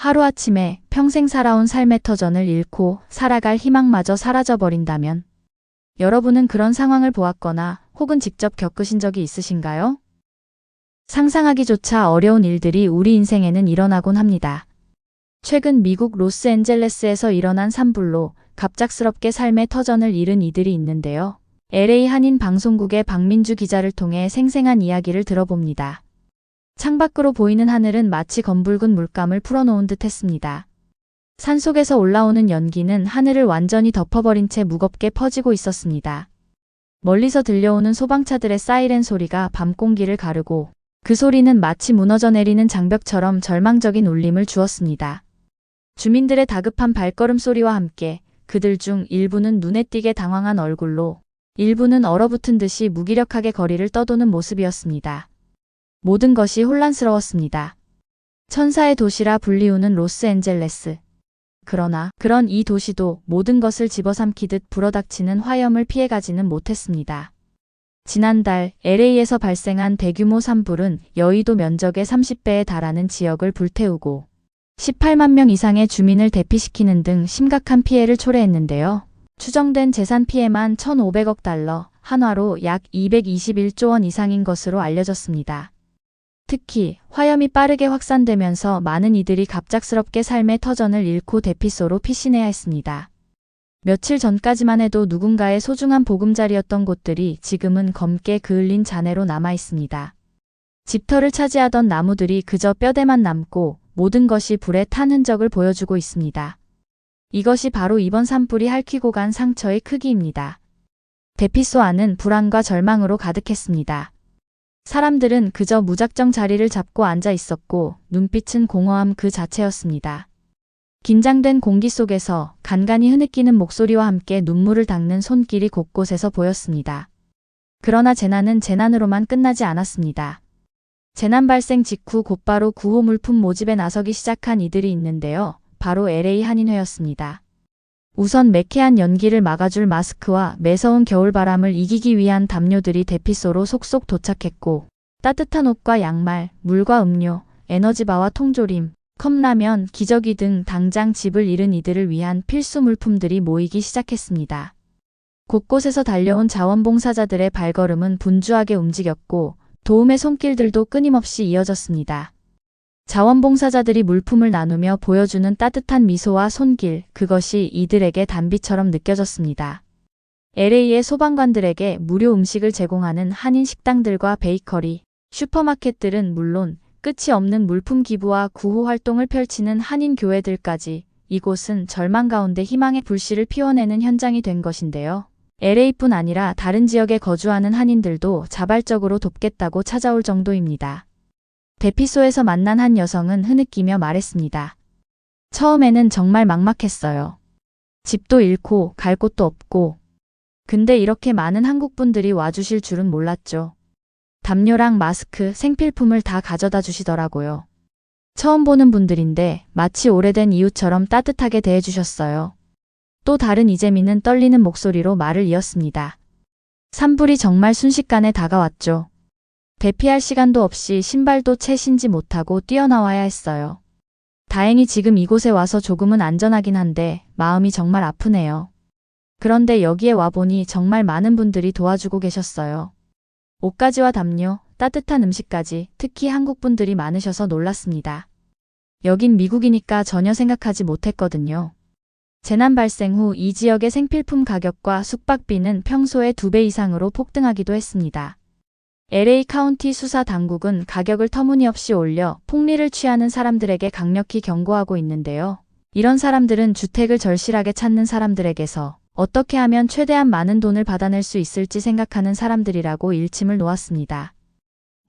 하루아침에 평생 살아온 삶의 터전을 잃고 살아갈 희망마저 사라져버린다면 여러분은 그런 상황을 보았거나 혹은 직접 겪으신 적이 있으신가요? 상상하기조차 어려운 일들이 우리 인생에는 일어나곤 합니다. 최근 미국 로스앤젤레스에서 일어난 산불로 갑작스럽게 삶의 터전을 잃은 이들이 있는데요. LA 한인 방송국의 박민주 기자를 통해 생생한 이야기를 들어봅니다. 창밖으로 보이는 하늘은 마치 검붉은 물감을 풀어놓은 듯 했습니다. 산속에서 올라오는 연기는 하늘을 완전히 덮어버린 채 무겁게 퍼지고 있었습니다. 멀리서 들려오는 소방차들의 사이렌 소리가 밤 공기를 가르고 그 소리는 마치 무너져 내리는 장벽처럼 절망적인 울림을 주었습니다. 주민들의 다급한 발걸음 소리와 함께 그들 중 일부는 눈에 띄게 당황한 얼굴로, 일부는 얼어붙은 듯이 무기력하게 거리를 떠도는 모습이었습니다. 모든 것이 혼란스러웠습니다. 천사의 도시라 불리우는 로스앤젤레스. 그러나 그런 이 도시도 모든 것을 집어삼키듯 불어닥치는 화염을 피해가지는 못했습니다. 지난달 LA에서 발생한 대규모 산불은 여의도 면적의 30배에 달하는 지역을 불태우고 18만 명 이상의 주민을 대피시키는 등 심각한 피해를 초래했는데요. 추정된 재산 피해만 1,500억 달러, 한화로 약 221조 원 이상인 것으로 알려졌습니다. 특히 화염이 빠르게 확산되면서 많은 이들이 갑작스럽게 삶의 터전을 잃고 대피소로 피신해야 했습니다. 며칠 전까지만 해도 누군가의 소중한 보금자리였던 곳들이 지금은 검게 그을린 잔해로 남아 있습니다. 집터를 차지하던 나무들이 그저 뼈대만 남고 모든 것이 불에 탄 흔적을 보여주고 있습니다. 이것이 바로 이번 산불이 핥히고 간 상처의 크기입니다. 대피소 안은 불안과 절망으로 가득했습니다. 사람들은 그저 무작정 자리를 잡고 앉아 있었고 눈빛은 공허함 그 자체였습니다. 긴장된 공기 속에서 간간히 흐느끼는 목소리와 함께 눈물을 닦는 손길이 곳곳에서 보였습니다. 그러나 재난은 재난으로만 끝나지 않았습니다. 재난 발생 직후 곧바로 구호 물품 모집에 나서기 시작한 이들이 있는데요. 바로 LA 한인회였습니다. 우선 매캐한 연기를 막아줄 마스크와 매서운 겨울바람을 이기기 위한 담요들이 대피소로 속속 도착했고 따뜻한 옷과 양말, 물과 음료, 에너지바와 통조림, 컵라면, 기저귀 등 당장 집을 잃은 이들을 위한 필수 물품들이 모이기 시작했습니다. 곳곳에서 달려온 자원봉사자들의 발걸음은 분주하게 움직였고 도움의 손길들도 끊임없이 이어졌습니다. 자원봉사자들이 물품을 나누며 보여주는 따뜻한 미소와 손길, 그것이 이들에게 단비처럼 느껴졌습니다. LA의 소방관들에게 무료 음식을 제공하는 한인 식당들과 베이커리, 슈퍼마켓들은 물론 끝이 없는 물품 기부와 구호 활동을 펼치는 한인 교회들까지 이곳은 절망 가운데 희망의 불씨를 피워내는 현장이 된 것인데요. LA뿐 아니라 다른 지역에 거주하는 한인들도 자발적으로 돕겠다고 찾아올 정도입니다. 대피소에서 만난 한 여성은 흐느끼며 말했습니다. 처음에는 정말 막막했어요. 집도 잃고 갈 곳도 없고. 근데 이렇게 많은 한국 분들이 와주실 줄은 몰랐죠. 담요랑 마스크, 생필품을 다 가져다 주시더라고요. 처음 보는 분들인데 마치 오래된 이웃처럼 따뜻하게 대해주셨어요. 또 다른 이재민은 떨리는 목소리로 말을 이었습니다. 산불이 정말 순식간에 다가왔죠. 대피할 시간도 없이 신발도 채 신지 못하고 뛰어나와야 했어요. 다행히 지금 이곳에 와서 조금은 안전하긴 한데 마음이 정말 아프네요. 그런데 여기에 와보니 정말 많은 분들이 도와주고 계셨어요. 옷가지와 담요, 따뜻한 음식까지 특히 한국 분들이 많으셔서 놀랐습니다. 여긴 미국이니까 전혀 생각하지 못했거든요. 재난 발생 후 이 지역의 생필품 가격과 숙박비는 평소의 2배 이상으로 폭등하기도 했습니다. LA 카운티 수사 당국은 가격을 터무니없이 올려 폭리를 취하는 사람들에게 강력히 경고하고 있는데요. 이런 사람들은 주택을 절실하게 찾는 사람들에게서 어떻게 하면 최대한 많은 돈을 받아낼 수 있을지 생각하는 사람들이라고 일침을 놓았습니다.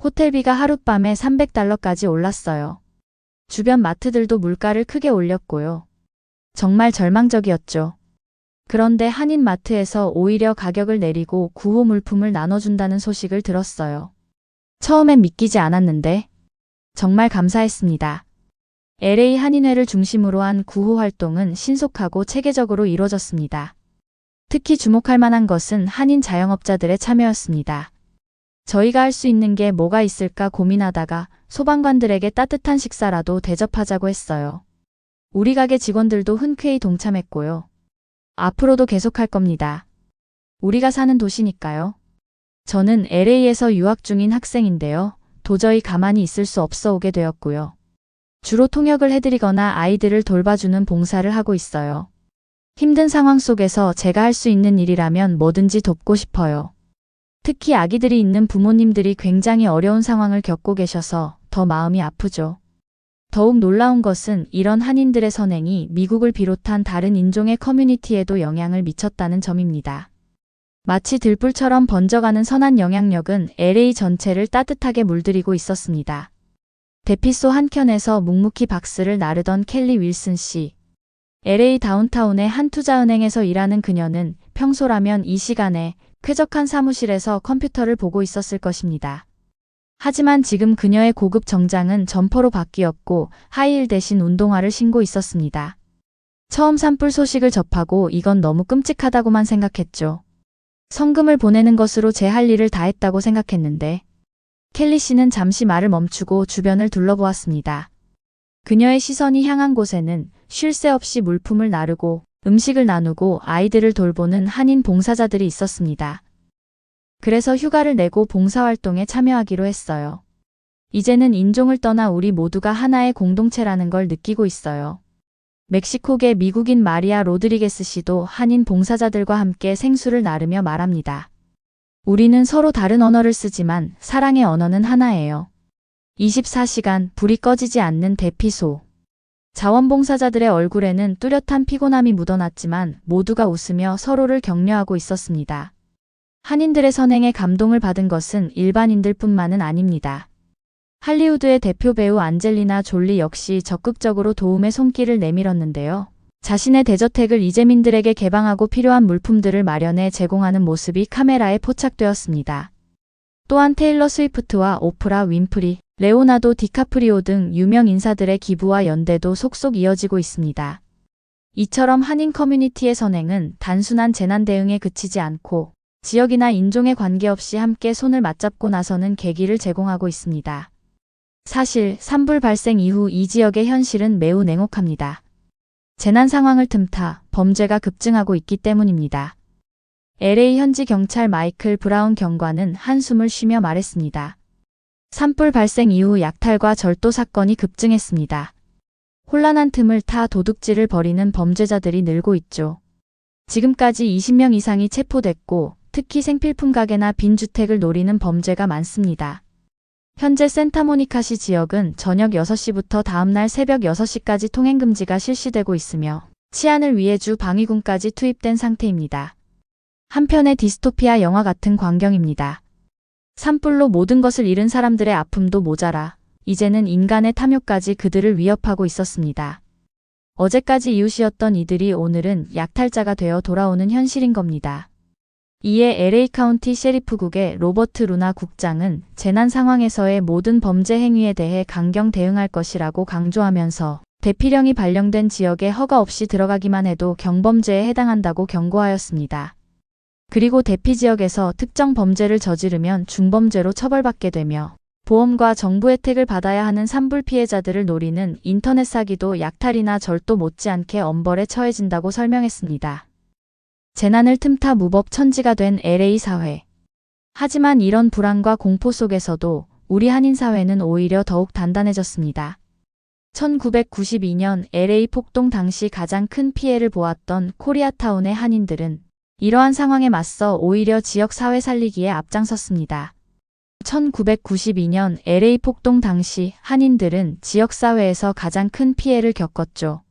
호텔비가 하룻밤에 300달러까지 올랐어요. 주변 마트들도 물가를 크게 올렸고요. 정말 절망적이었죠. 그런데 한인 마트에서 오히려 가격을 내리고 구호 물품을 나눠준다는 소식을 들었어요. 처음엔 믿기지 않았는데 정말 감사했습니다. LA 한인회를 중심으로 한 구호 활동은 신속하고 체계적으로 이루어졌습니다. 특히 주목할 만한 것은 한인 자영업자들의 참여였습니다. 저희가 할 수 있는 게 뭐가 있을까 고민하다가 소방관들에게 따뜻한 식사라도 대접하자고 했어요. 우리 가게 직원들도 흔쾌히 동참했고요. 앞으로도 계속할 겁니다. 우리가 사는 도시니까요. 저는 LA에서 유학 중인 학생인데요. 도저히 가만히 있을 수 없어 오게 되었고요. 주로 통역을 해드리거나 아이들을 돌봐주는 봉사를 하고 있어요. 힘든 상황 속에서 제가 할 수 있는 일이라면 뭐든지 돕고 싶어요. 특히 아기들이 있는 부모님들이 굉장히 어려운 상황을 겪고 계셔서 더 마음이 아프죠. 더욱 놀라운 것은 이런 한인들의 선행이 미국을 비롯한 다른 인종의 커뮤니티에도 영향을 미쳤다는 점입니다. 마치 들불처럼 번져가는 선한 영향력은 LA 전체를 따뜻하게 물들이고 있었습니다. 대피소 한켠에서 묵묵히 박스를 나르던 켈리 윌슨 씨. LA 다운타운의 한 투자은행에서 일하는 그녀는 평소라면 이 시간에 쾌적한 사무실에서 컴퓨터를 보고 있었을 것입니다. 하지만 지금 그녀의 고급 정장은 점퍼로 바뀌었고 하이힐 대신 운동화를 신고 있었습니다. 처음 산불 소식을 접하고 이건 너무 끔찍하다고만 생각했죠. 성금을 보내는 것으로 제 할 일을 다 했다고 생각했는데 켈리 씨는 잠시 말을 멈추고 주변을 둘러보았습니다. 그녀의 시선이 향한 곳에는 쉴 새 없이 물품을 나르고 음식을 나누고 아이들을 돌보는 한인 봉사자들이 있었습니다. 그래서 휴가를 내고 봉사활동에 참여하기로 했어요. 이제는 인종을 떠나 우리 모두가 하나의 공동체라는 걸 느끼고 있어요. 멕시코계 미국인 마리아 로드리게스 씨도 한인 봉사자들과 함께 생수를 나르며 말합니다. 우리는 서로 다른 언어를 쓰지만 사랑의 언어는 하나예요. 24시간 불이 꺼지지 않는 대피소. 자원봉사자들의 얼굴에는 뚜렷한 피곤함이 묻어났지만 모두가 웃으며 서로를 격려하고 있었습니다. 한인들의 선행에 감동을 받은 것은 일반인들뿐만은 아닙니다. 할리우드의 대표 배우 안젤리나 졸리 역시 적극적으로 도움의 손길을 내밀었는데요. 자신의 대저택을 이재민들에게 개방하고 필요한 물품들을 마련해 제공하는 모습이 카메라에 포착되었습니다. 또한 테일러 스위프트와 오프라 윈프리, 레오나도 디카프리오 등 유명 인사들의 기부와 연대도 속속 이어지고 있습니다. 이처럼 한인 커뮤니티의 선행은 단순한 재난 대응에 그치지 않고 지역이나 인종에 관계없이 함께 손을 맞잡고 나서는 계기를 제공하고 있습니다. 사실 산불 발생 이후 이 지역의 현실은 매우 냉혹합니다. 재난 상황을 틈타 범죄가 급증하고 있기 때문입니다. LA 현지 경찰 마이클 브라운 경관은 한숨을 쉬며 말했습니다. 산불 발생 이후 약탈과 절도 사건이 급증했습니다. 혼란한 틈을 타 도둑질을 벌이는 범죄자들이 늘고 있죠. 지금까지 20명 이상이 체포됐고 특히 생필품 가게나 빈주택을 노리는 범죄가 많습니다. 현재 산타모니카시 지역은 저녁 6시부터 다음날 새벽 6시까지 통행금지가 실시되고 있으며 치안을 위해 주 방위군까지 투입된 상태입니다. 한편의 디스토피아 영화 같은 광경입니다. 산불로 모든 것을 잃은 사람들의 아픔도 모자라 이제는 인간의 탐욕까지 그들을 위협하고 있었습니다. 어제까지 이웃이었던 이들이 오늘은 약탈자가 되어 돌아오는 현실인 겁니다. 이에 LA 카운티 셰리프국의 로버트 루나 국장은 재난 상황에서의 모든 범죄 행위에 대해 강경 대응할 것이라고 강조하면서 대피령이 발령된 지역에 허가 없이 들어가기만 해도 경범죄에 해당한다고 경고하였습니다. 그리고 대피 지역에서 특정 범죄를 저지르면 중범죄로 처벌받게 되며 보험과 정부 혜택을 받아야 하는 산불 피해자들을 노리는 인터넷 사기도 약탈이나 절도 못지않게 엄벌에 처해진다고 설명했습니다. 재난을 틈타 무법천지가 된 LA 사회. 하지만 이런 불안과 공포 속에서도 우리 한인 사회는 오히려 더욱 단단해졌습니다. 1992년 LA 폭동 당시 가장 큰 피해를 보았던 코리아타운의 한인들은 이러한 상황에 맞서 오히려 지역 사회 살리기에 앞장섰습니다. 1992년 LA 폭동 당시 한인들은 지역사회에서 가장 큰 피해를 겪었죠.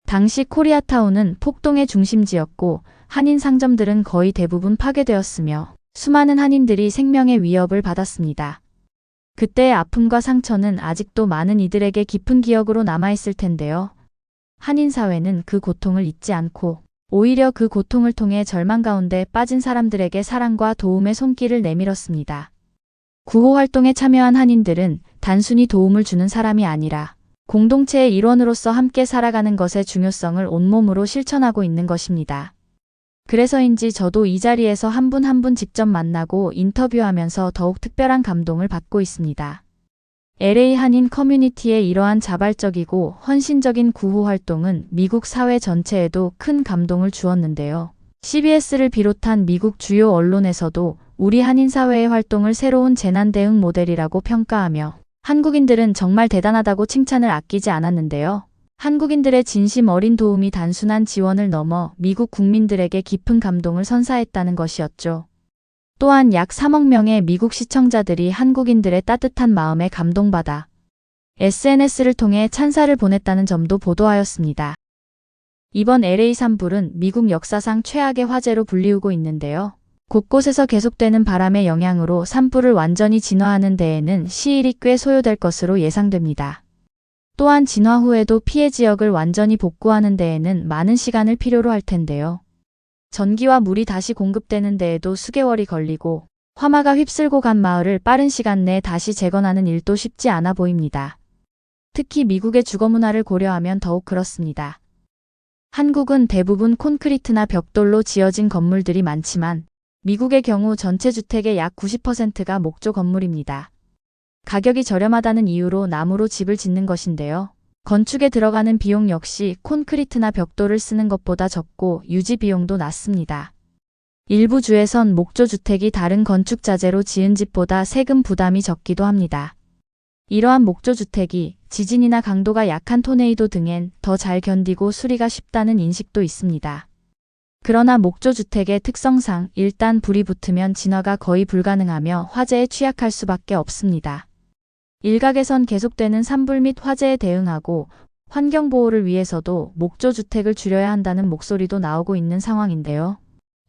당시 코리아타운은 폭동의 중심지였고 한인 상점들은 거의 대부분 파괴되었으며 수많은 한인들이 생명의 위협을 받았습니다. 그때의 아픔과 상처는 아직도 많은 이들에게 깊은 기억으로 남아있을 텐데요. 한인 사회는 그 고통을 잊지 않고 오히려 그 고통을 통해 절망 가운데 빠진 사람들에게 사랑과 도움의 손길을 내밀었습니다. 구호 활동에 참여한 한인들은 단순히 도움을 주는 사람이 아니라 공동체의 일원으로서 함께 살아가는 것의 중요성을 온몸으로 실천하고 있는 것입니다. 그래서인지 저도 이 자리에서 한 분 한 분 직접 만나고 인터뷰하면서 더욱 특별한 감동을 받고 있습니다. LA 한인 커뮤니티의 이러한 자발적이고 헌신적인 구호 활동은 미국 사회 전체에도 큰 감동을 주었는데요. CBS를 비롯한 미국 주요 언론에서도 우리 한인 사회의 활동을 새로운 재난 대응 모델이라고 평가하며 한국인들은 정말 대단하다고 칭찬을 아끼지 않았는데요. 한국인들의 진심 어린 도움이 단순한 지원을 넘어 미국 국민들에게 깊은 감동을 선사했다는 것이었죠. 또한 약 3억 명의 미국 시청자들이 한국인들의 따뜻한 마음에 감동받아 SNS를 통해 찬사를 보냈다는 점도 보도하였습니다. 이번 LA 산불은 미국 역사상 최악의 화재로 불리우고 있는데요. 곳곳에서 계속되는 바람의 영향으로 산불을 완전히 진화하는 데에는 시일이 꽤 소요될 것으로 예상됩니다. 또한 진화 후에도 피해 지역을 완전히 복구하는 데에는 많은 시간을 필요로 할 텐데요. 전기와 물이 다시 공급되는 데에도 수개월이 걸리고 화마가 휩쓸고 간 마을을 빠른 시간 내에 다시 재건하는 일도 쉽지 않아 보입니다. 특히 미국의 주거 문화를 고려하면 더욱 그렇습니다. 한국은 대부분 콘크리트나 벽돌로 지어진 건물들이 많지만 미국의 경우 전체 주택의 약 90%가 목조 건물입니다. 가격이 저렴하다는 이유로 나무로 집을 짓는 것인데요. 건축에 들어가는 비용 역시 콘크리트나 벽돌을 쓰는 것보다 적고 유지 비용도 낮습니다. 일부 주에선 목조 주택이 다른 건축 자재로 지은 집보다 세금 부담이 적기도 합니다. 이러한 목조 주택이 지진이나 강도가 약한 토네이도 등엔 더 잘 견디고 수리가 쉽다는 인식도 있습니다. 그러나 목조 주택의 특성상 일단 불이 붙으면 진화가 거의 불가능하며 화재에 취약할 수밖에 없습니다. 일각에선 계속되는 산불 및 화재에 대응하고 환경보호를 위해서도 목조 주택을 줄여야 한다는 목소리도 나오고 있는 상황인데요.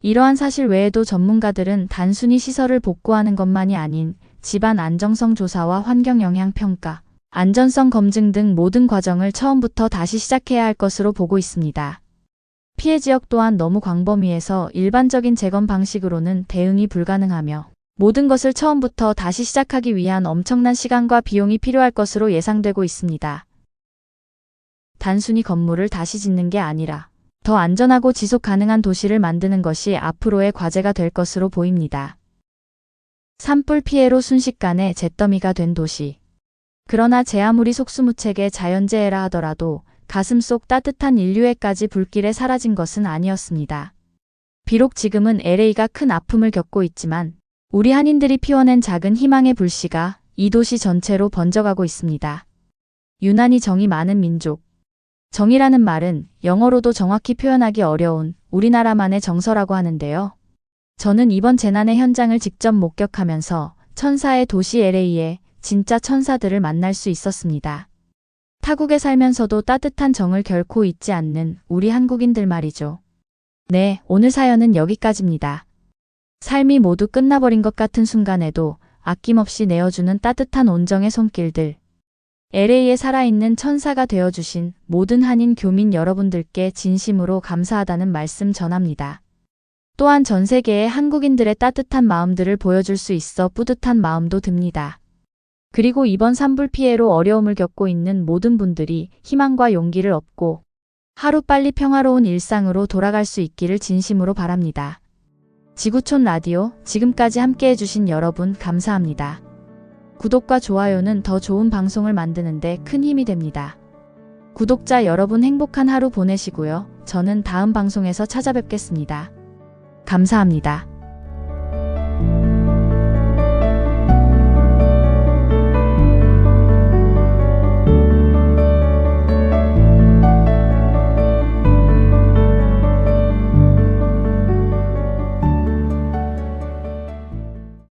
이러한 사실 외에도 전문가들은 단순히 시설을 복구하는 것만이 아닌 집안 안정성 조사와 환경 영향 평가, 안전성 검증 등 모든 과정을 처음부터 다시 시작해야 할 것으로 보고 있습니다. 피해 지역 또한 너무 광범위해서 일반적인 재건 방식으로는 대응이 불가능하며 모든 것을 처음부터 다시 시작하기 위한 엄청난 시간과 비용이 필요할 것으로 예상되고 있습니다. 단순히 건물을 다시 짓는 게 아니라 더 안전하고 지속 가능한 도시를 만드는 것이 앞으로의 과제가 될 것으로 보입니다. 산불 피해로 순식간에 잿더미가 된 도시. 그러나 제 아무리 속수무책의 자연재해라 하더라도 가슴 속 따뜻한 인류애까지 불길에 사라진 것은 아니었습니다. 비록 지금은 LA가 큰 아픔을 겪고 있지만 우리 한인들이 피워낸 작은 희망의 불씨가 이 도시 전체로 번져가고 있습니다. 유난히 정이 많은 민족. 정이라는 말은 영어로도 정확히 표현하기 어려운 우리나라만의 정서라고 하는데요. 저는 이번 재난의 현장을 직접 목격하면서 천사의 도시 LA에 진짜 천사들을 만날 수 있었습니다. 타국에 살면서도 따뜻한 정을 결코 잊지 않는 우리 한국인들 말이죠. 네, 오늘 사연은 여기까지입니다. 삶이 모두 끝나버린 것 같은 순간에도 아낌없이 내어주는 따뜻한 온정의 손길들. LA에 살아있는 천사가 되어주신 모든 한인 교민 여러분들께 진심으로 감사하다는 말씀 전합니다. 또한 전 세계의 한국인들의 따뜻한 마음들을 보여줄 수 있어 뿌듯한 마음도 듭니다. 그리고 이번 산불 피해로 어려움을 겪고 있는 모든 분들이 희망과 용기를 얻고 하루빨리 평화로운 일상으로 돌아갈 수 있기를 진심으로 바랍니다. 지구촌 라디오 지금까지 함께 해주신 여러분 감사합니다. 구독과 좋아요는 더 좋은 방송을 만드는 데 큰 힘이 됩니다. 구독자 여러분 행복한 하루 보내시고요. 저는 다음 방송에서 찾아뵙겠습니다. 감사합니다.